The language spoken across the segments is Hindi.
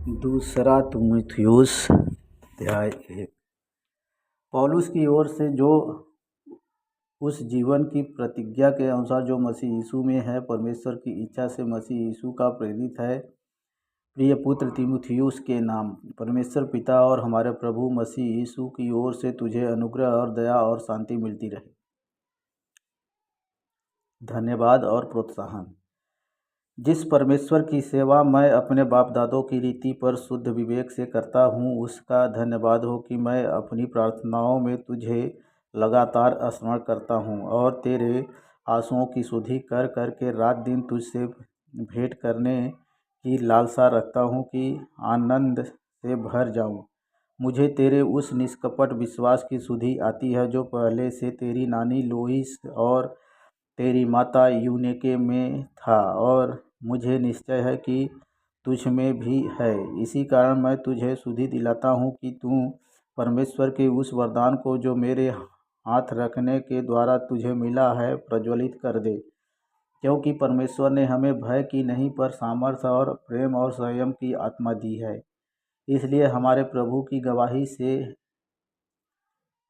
दूसरा तीमुथियुस अध्याय 1। पौलुस की ओर से, जो उस जीवन की प्रतिज्ञा के अनुसार जो मसीह यीशु में है, परमेश्वर की इच्छा से मसीह यीशु का प्रेरित है, प्रिय पुत्र तीमुथियुस के नाम, परमेश्वर पिता और हमारे प्रभु मसीह यीशु की ओर से तुझे अनुग्रह और दया और शांति मिलती रहे। धन्यवाद और प्रोत्साहन। जिस परमेश्वर की सेवा मैं अपने बाप दादों की रीति पर शुद्ध विवेक से करता हूँ, उसका धन्यवाद हो कि मैं अपनी प्रार्थनाओं में तुझे लगातार स्मरण करता हूँ और तेरे आंसुओं की शुद्धि कर कर के रात दिन तुझसे भेंट करने की लालसा रखता हूँ कि आनंद से भर जाऊँ। मुझे तेरे उस निष्कपट विश्वास की शुद्धि आती है जो पहले से तेरी नानी लोइस और तेरी माता यूनिके में था, और मुझे निश्चय है कि तुझ में भी है। इसी कारण मैं तुझे शुद्धि दिलाता हूँ कि तू परमेश्वर के उस वरदान को जो मेरे हाथ रखने के द्वारा तुझे मिला है प्रज्वलित कर दे, क्योंकि परमेश्वर ने हमें भय की नहीं पर सामर्थ्य और प्रेम और संयम की आत्मा दी है। इसलिए हमारे प्रभु की गवाही से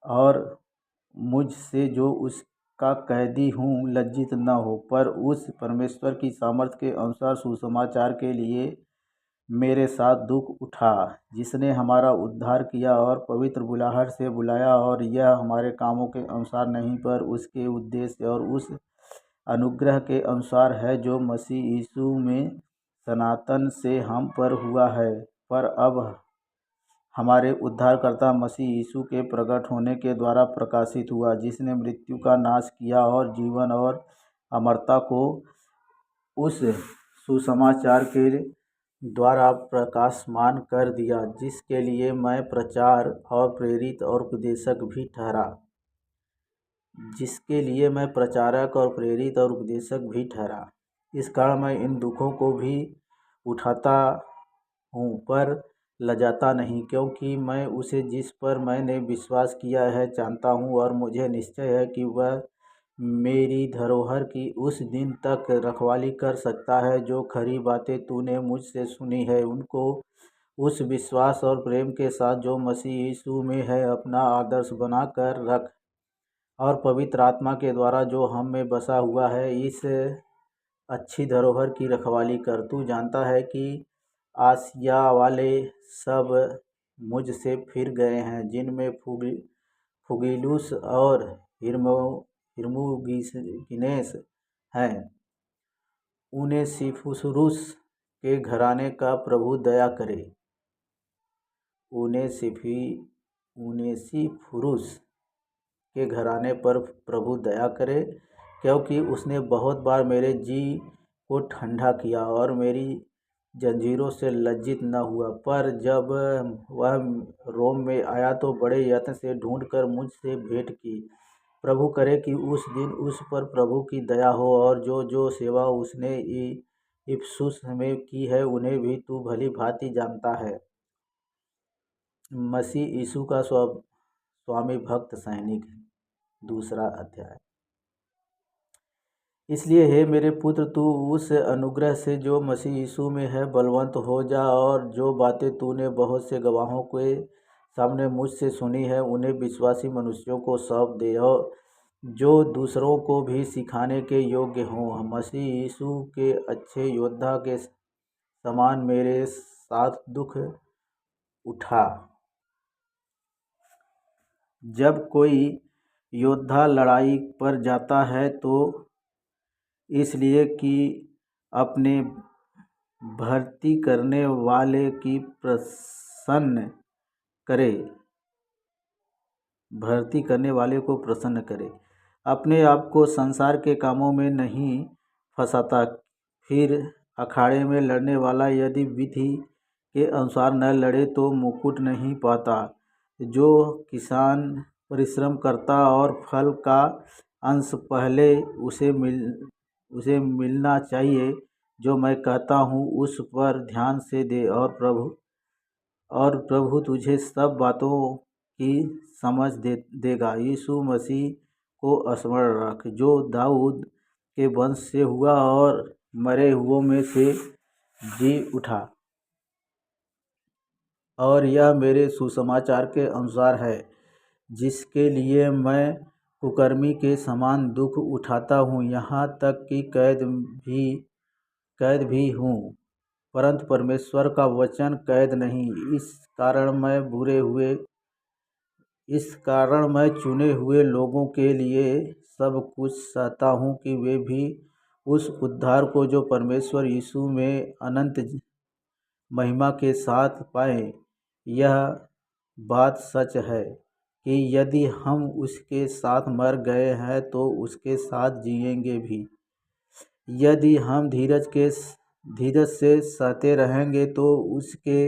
और मुझसे जो उसका कैदी हूँ लज्जित न हो, पर उस परमेश्वर की सामर्थ्य के अनुसार सुसमाचार के लिए मेरे साथ दुख उठा, जिसने हमारा उद्धार किया और पवित्र बुलाहट से बुलाया, और यह हमारे कामों के अनुसार नहीं पर उसके उद्देश्य और उस अनुग्रह के अनुसार है जो मसीह यीशु में सनातन से हम पर हुआ है, पर अब हमारे उद्धारकर्ता मसीह यीशु के प्रकट होने के द्वारा प्रकाशित हुआ, जिसने मृत्यु का नाश किया और जीवन और अमरता को उस सुसमाचार के द्वारा प्रकाशमान कर दिया, जिसके लिए मैं प्रचार और प्रेरित और उपदेशक भी ठहरा। इस कारण मैं इन दुखों को भी उठाता हूँ, पर लजाता नहीं, क्योंकि मैं उसे जिस पर मैंने विश्वास किया है जानता हूँ, और मुझे निश्चय है कि वह मेरी धरोहर की उस दिन तक रखवाली कर सकता है। जो खरी बातें तूने मुझसे सुनी है, उनको उस विश्वास और प्रेम के साथ जो मसीह यीशु में है अपना आदर्श बना कर रख, और पवित्र आत्मा के द्वारा जो हम में बसा हुआ है इस अच्छी धरोहर की रखवाली कर। तू जानता है कि आसिया वाले सब मुझसे फिर गए हैं, जिनमें फुगीलुस और हिर्मुगिनेस हैं। उनेसिफुरुस के घराने का प्रभु दया करे। उनेसिफुरुस के घराने पर प्रभु दया करे, क्योंकि उसने बहुत बार मेरे जी को ठंडा किया और मेरी जंजीरों से लज्जित न हुआ। पर जब वह रोम में आया तो बड़े यत्न से ढूंढकर मुझसे भेंट की। प्रभु करे कि उस दिन उस पर प्रभु की दया हो, और जो जो सेवा उसने इफिसुस में की है उन्हें भी तू भली भांति जानता है। मसीह यीशु का स्वामी भक्त सैनिक। दूसरा अध्याय। इसलिए हे मेरे पुत्र, तू उस अनुग्रह से जो मसीह यीशु में है बलवंत हो जा, और जो बातें तूने बहुत से गवाहों के सामने मुझसे सुनी है उन्हें विश्वासी मनुष्यों को सौंप दे, और जो दूसरों को भी सिखाने के योग्य हों। मसीह यीशु के अच्छे योद्धा के समान मेरे साथ दुख उठा। जब कोई योद्धा लड़ाई पर जाता है तो इसलिए कि अपने भर्ती करने वाले को प्रसन्न करे, अपने आप को संसार के कामों में नहीं फंसाता। फिर अखाड़े में लड़ने वाला यदि विधि के अनुसार न लड़े तो मुकुट नहीं पाता। जो किसान परिश्रम करता और फल का अंश पहले उसे मिलना चाहिए, जो मैं कहता हूँ उस पर ध्यान से दे, और प्रभु तुझे सब बातों की समझ देगा। यीशु मसीह को स्मरण रख, जो दाऊद के वंश से हुआ और मरे हुओं में से जी उठा। और यह मेरे सुसमाचार के अनुसार है, जिसके लिए मैं कुकर्मी के समान दुख उठाता हूँ, यहाँ तक कि कैद भी हूँ। परंतु परमेश्वर का वचन कैद नहीं। इस कारण मैं चुने हुए लोगों के लिए सब कुछ सहता हूँ कि वे भी उस उद्धार को जो परमेश्वर यीशु में अनंत महिमा के साथ पाएं। यह बात सच है कि यदि हम उसके साथ मर गए हैं तो उसके साथ जिएंगे भी। यदि हम धीरज से सहते रहेंगे तो उसके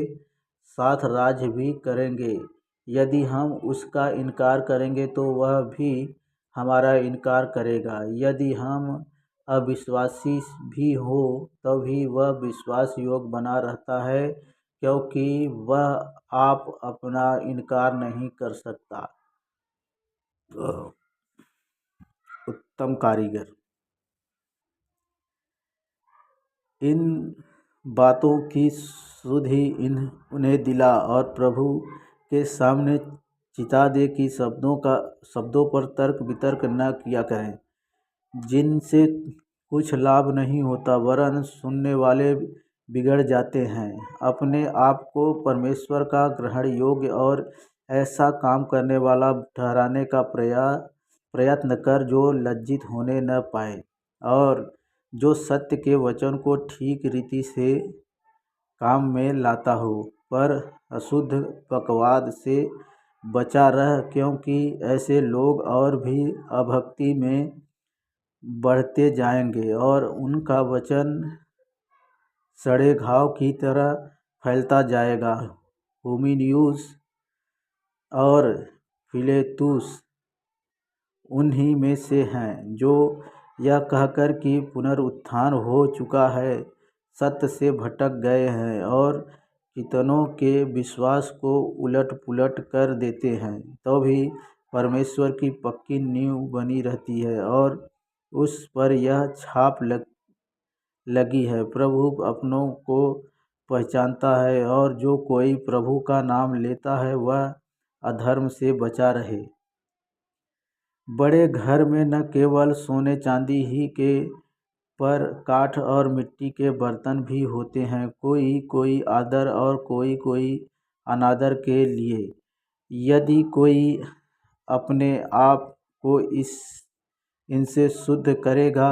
साथ राज भी करेंगे। यदि हम उसका इनकार करेंगे तो वह भी हमारा इनकार करेगा। यदि हम अविश्वासी भी हो तो भी वह विश्वास योग्य बना रहता है, क्योंकि वह आप अपना इनकार नहीं कर सकता। उत्तम कारीगर। इन बातों की सुधि उन्हें दिला और प्रभु के सामने चिता दे कि शब्दों पर तर्क वितर्क न किया करें, जिनसे कुछ लाभ नहीं होता, वरन सुनने वाले बिगड़ जाते हैं। अपने आप को परमेश्वर का ग्रहण योग्य और ऐसा काम करने वाला ठहराने का प्रयत्न कर जो लज्जित होने न पाए और जो सत्य के वचन को ठीक रीति से काम में लाता हो। पर अशुद्ध बकवाद से बचा रह, क्योंकि ऐसे लोग और भी अभक्ति में बढ़ते जाएंगे और उनका वचन सड़े घाव की तरह फैलता जाएगा। हुमिनियुस और फिलेतुस उन्हीं में से हैं, जो यह कहकर कि पुनरुत्थान हो चुका है, सत्य से भटक गए हैं और कितनों के विश्वास को उलट पुलट कर देते हैं। तो भी परमेश्वर की पक्की नींव बनी रहती है और उस पर यह छाप लगी है, प्रभु अपनों को पहचानता है और जो कोई प्रभु का नाम लेता है वह अधर्म से बचा रहे। बड़े घर में न केवल सोने चांदी ही के पर काठ और मिट्टी के बर्तन भी होते हैं, कोई कोई आदर और कोई कोई अनादर के लिए। यदि कोई अपने आप को इनसे शुद्ध करेगा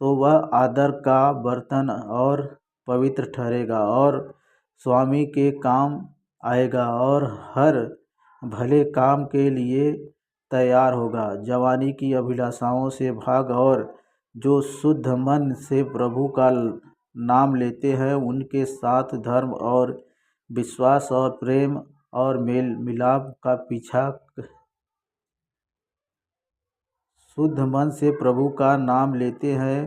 तो वह आदर का बर्तन और पवित्र ठहरेगा और स्वामी के काम आएगा और हर भले काम के लिए तैयार होगा। जवानी की अभिलाषाओं से भाग और जो शुद्ध मन से प्रभु का नाम लेते हैं उनके साथ धर्म और विश्वास और प्रेम और मेल मिलाप का पीछा शुद्ध मन से प्रभु का नाम लेते हैं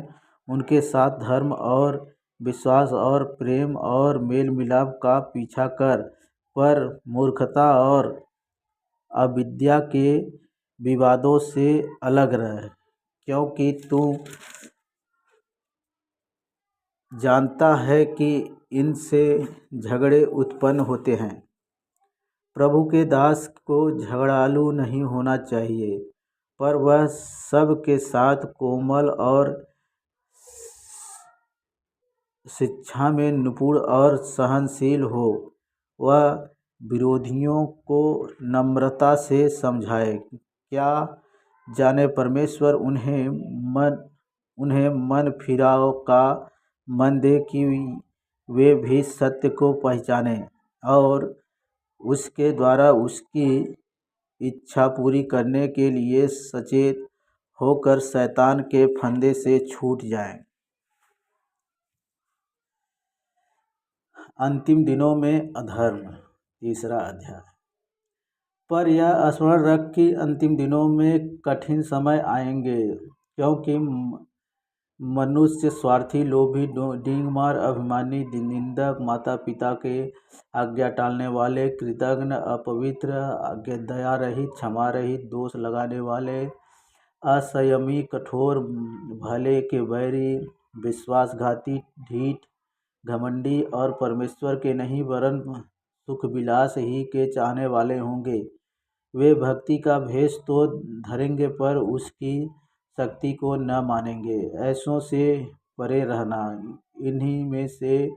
उनके साथ धर्म और विश्वास और प्रेम और मेल मिलाप का पीछा कर, पर मूर्खता और अविद्या के विवादों से अलग रह, क्योंकि तू जानता है कि इनसे झगड़े उत्पन्न होते हैं। प्रभु के दास को झगड़ालू नहीं होना चाहिए, पर वह सब के साथ कोमल और शिक्षा में निपुण और सहनशील हो। वह विरोधियों को नम्रता से समझाए। क्या जाने परमेश्वर उन्हें मन फिराव का मन दे कि वे भी सत्य को पहचाने और उसके द्वारा उसकी इच्छा पूरी करने के लिए सचेत होकर शैतान के फंदे से छूट जाएं। अंतिम दिनों में अधर्म। 3 अध्याय। पर यह स्मरण रख कि अंतिम दिनों में कठिन समय आएंगे, क्योंकि मनुष्य स्वार्थी, लोभी, डींगमार, अभिमानी, निंदक, माता पिता के आज्ञा टालने वाले, कृतघ्न, अपवित्र, दया रहित, क्षमा रहित, दोष लगाने वाले, असंयमी, कठोर, भले के बैरी, विश्वासघाती, ढीठ, घमंडी और परमेश्वर के नहीं वरन सुख विलास ही के चाहने वाले होंगे। वे भक्ति का भेष तो धरेंगे पर उसकी शक्ति को न मानेंगे। ऐसों से परे रहना। इन्हीं में से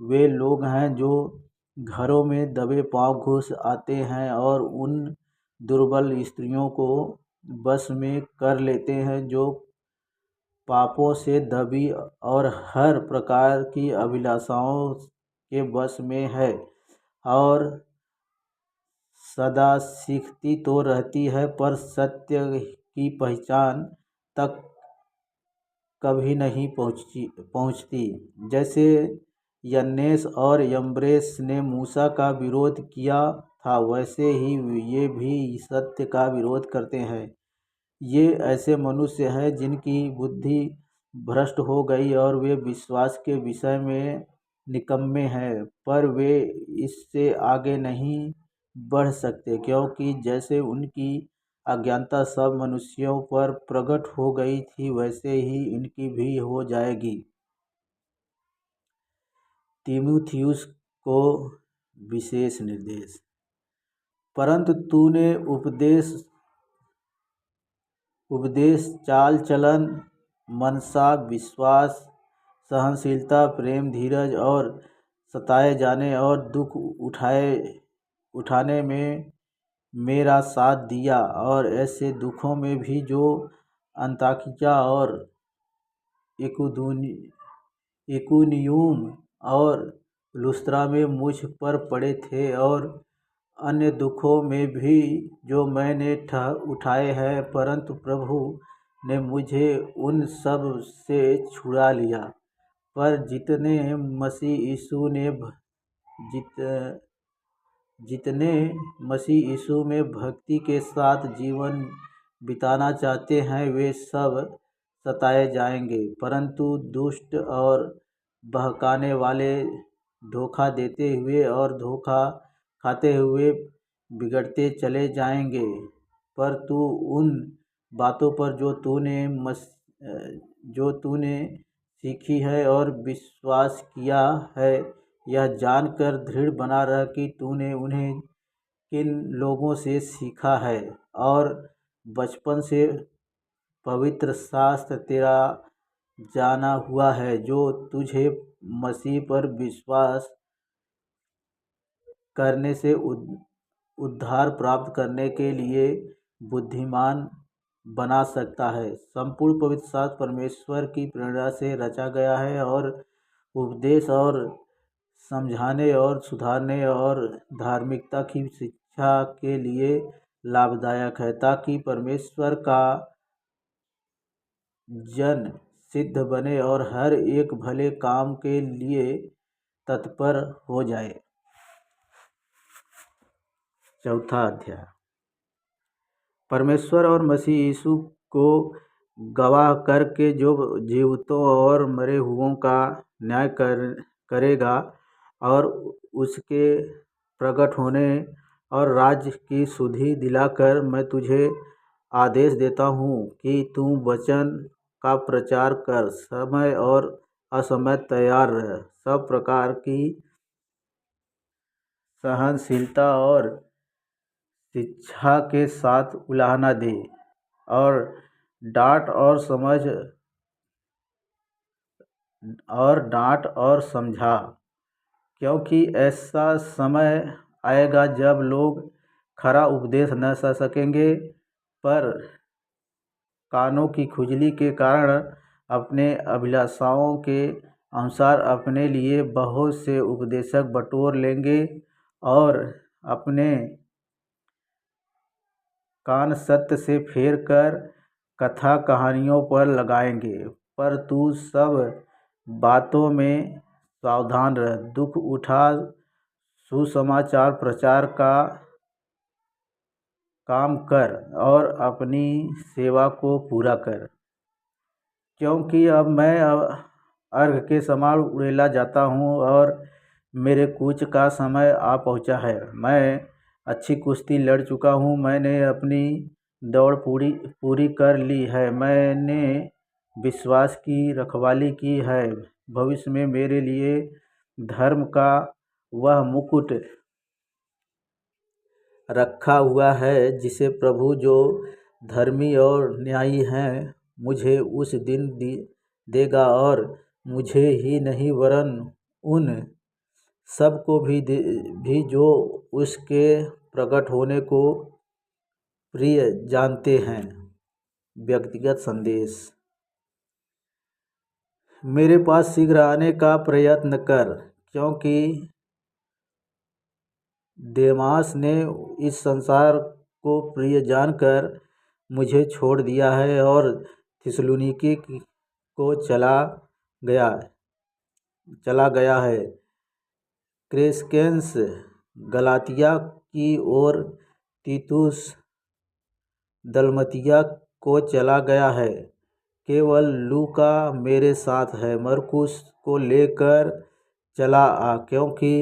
वे लोग हैं जो घरों में दबे पांव घुस आते हैं और उन दुर्बल स्त्रियों को बस में कर लेते हैं जो पापों से दबी और हर प्रकार की अभिलाषाओं के वश में है, और सदा सीखती तो रहती है पर सत्य की पहचान तक कभी नहीं पहुंचती। जैसे यन्नेस और यम्ब्रेस ने मूसा का विरोध किया था, वैसे ही ये भी सत्य का विरोध करते हैं। ये ऐसे मनुष्य हैं जिनकी बुद्धि भ्रष्ट हो गई और वे विश्वास के विषय में निकम्मे हैं, पर वे इससे आगे नहीं बढ़ सकते, क्योंकि जैसे उनकी अज्ञानता सब मनुष्यों पर प्रकट हो गई थी वैसे ही इनकी भी हो जाएगी। तीमुथियुस को विशेष निर्देश। परंतु तूने उपदेश, चाल चलन, मनसा, विश्वास, सहनशीलता, प्रेम, धीरज और सताए जाने और दुख उठाने में मेरा साथ दिया, और ऐसे दुखों में भी जो अंताकिया और इकुनियुम और लुस्त्रा में मुझ पर पड़े थे, और अन्य दुखों में भी जो मैंने उठाए हैं, परंतु प्रभु ने मुझे उन सब से छुड़ा लिया। पर जितने मसीह यीशु में भक्ति के साथ जीवन बिताना चाहते हैं वे सब सताए जाएंगे, परंतु दुष्ट और बहकाने वाले धोखा देते हुए और धोखा खाते हुए बिगड़ते चले जाएंगे। पर तू उन बातों पर जो तूने सीखी है और विश्वास किया है, यह जानकर दृढ़ बना रह कि तूने उन्हें किन लोगों से सीखा है, और बचपन से पवित्र शास्त्र तेरा जाना हुआ है, जो तुझे मसीह पर विश्वास करने से उद्धार प्राप्त करने के लिए बुद्धिमान बना सकता है। संपूर्ण पवित्र शास्त्र परमेश्वर की प्रेरणा से रचा गया है और उपदेश और समझाने और सुधारने और धार्मिकता की शिक्षा के लिए लाभदायक है, ताकि परमेश्वर का जन सिद्ध बने और हर एक भले काम के लिए तत्पर हो जाए। चौथा अध्याय। परमेश्वर और मसीह यीशु को गवाह करके जो जीवितों और मरे हुओं का न्याय करेगा और उसके प्रकट होने और राज्य की सुधि दिलाकर, मैं तुझे आदेश देता हूँ कि तू वचन का प्रचार कर, समय और असमय तैयार रह, सब प्रकार की सहनशीलता और शिक्षा के साथ उलाहना दे, और डांट और समझा, क्योंकि ऐसा समय आएगा जब लोग खरा उपदेश न सह सकेंगे, पर कानों की खुजली के कारण अपने अभिलाषाओं के अनुसार अपने लिए बहुत से उपदेशक बटोर लेंगे और अपने कान सत्य से फेर कर कथा कहानियों पर लगाएंगे। पर तू सब बातों में सावधान रह, दुख उठा, सुसमाचार प्रचार का काम कर और अपनी सेवा को पूरा कर, क्योंकि अब मैं अर्घ के समान उड़ेला जाता हूँ और मेरे कूच का समय आ पहुँचा है। मैं अच्छी कुश्ती लड़ चुका हूँ, मैंने अपनी दौड़ पूरी कर ली है, मैंने विश्वास की रखवाली की है। भविष्य में मेरे लिए धर्म का वह मुकुट रखा हुआ है, जिसे प्रभु जो धर्मी और न्यायी हैं मुझे उस दिन देगा, और मुझे ही नहीं वरन उन सब को भी जो उसके प्रकट होने को प्रिय जानते हैं। व्यक्तिगत संदेश। मेरे पास शीघ्र आने का प्रयत्न कर, क्योंकि देमास ने इस संसार को प्रिय जानकर मुझे छोड़ दिया है और थिस्सलुनीके को चला गया है। क्रेस्केंस गलातिया की और तीतुस दलमतिया को चला गया है। केवल लूका मेरे साथ है। मरकुस को लेकर चला आ, क्योंकि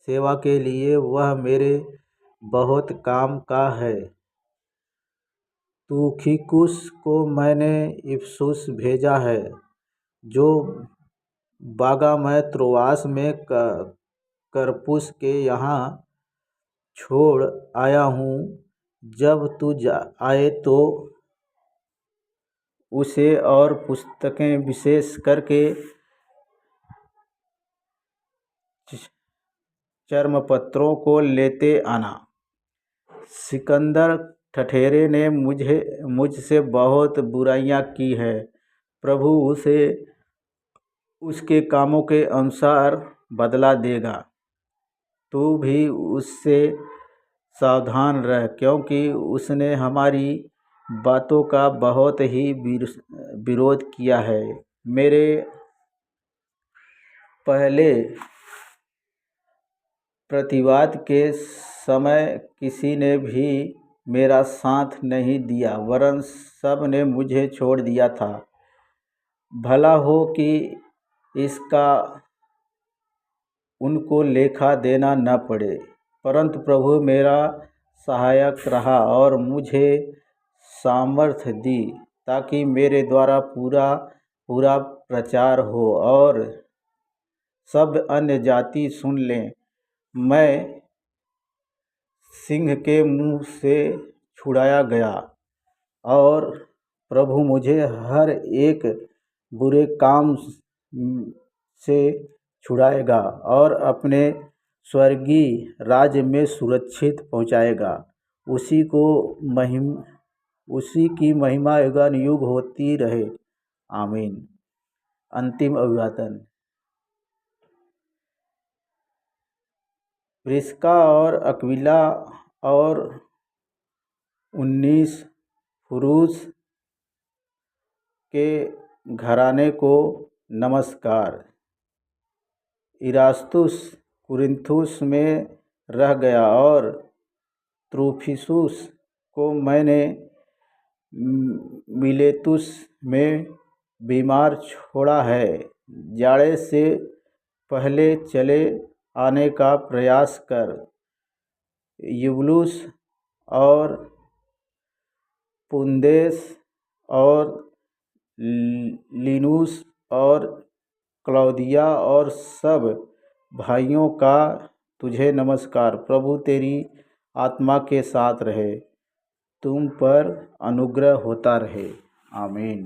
सेवा के लिए वह मेरे बहुत काम का है। तुखिकुस को मैंने इफिसुस भेजा है, जो बागा मैं त्रोआस में करपुस के यहाँ छोड़ आया हूँ। जब तू आए तो उसे और पुस्तकें, विशेष करके चर्मपत्रों को लेते आना। सिकंदर ठठेरे ने मुझसे बहुत बुराइयां की है। प्रभु उसे उसके कामों के अनुसार बदला देगा। तू भी उससे सावधान रह, क्योंकि उसने हमारी बातों का बहुत ही विरोध किया है। मेरे पहले प्रतिवाद के समय किसी ने भी मेरा साथ नहीं दिया, वरन सब ने मुझे छोड़ दिया था। भला हो कि इसका उनको लेखा देना न पड़े, परंतु प्रभु मेरा सहायक रहा और मुझे सामर्थ्य दी, ताकि मेरे द्वारा पूरा प्रचार हो और सब अन्य जाति सुन लें। मैं सिंह के मुंह से छुड़ाया गया, और प्रभु मुझे हर एक बुरे काम से छुड़ाएगा और अपने स्वर्गीय राज्य में सुरक्षित पहुंचाएगा। उसी की महिमा युगानुयुग होती रहे। आमीन। अंतिम अभिवादन। प्रिस्का और अक्विला और 19 फुरूस के घराने को नमस्कार। इरास्तुस कुरिन्थुस में रह गया, और त्रुफिसुस को मैंने मिलेतुस में बीमार छोड़ा है। जाड़े से पहले चले आने का प्रयास कर। यूबुलुस और पुंदेस और लिनुस और क्लौदिया और सब भाइयों का तुझे नमस्कार। प्रभु तेरी आत्मा के साथ रहे, तुम पर अनुग्रह होता रहे। आमीन।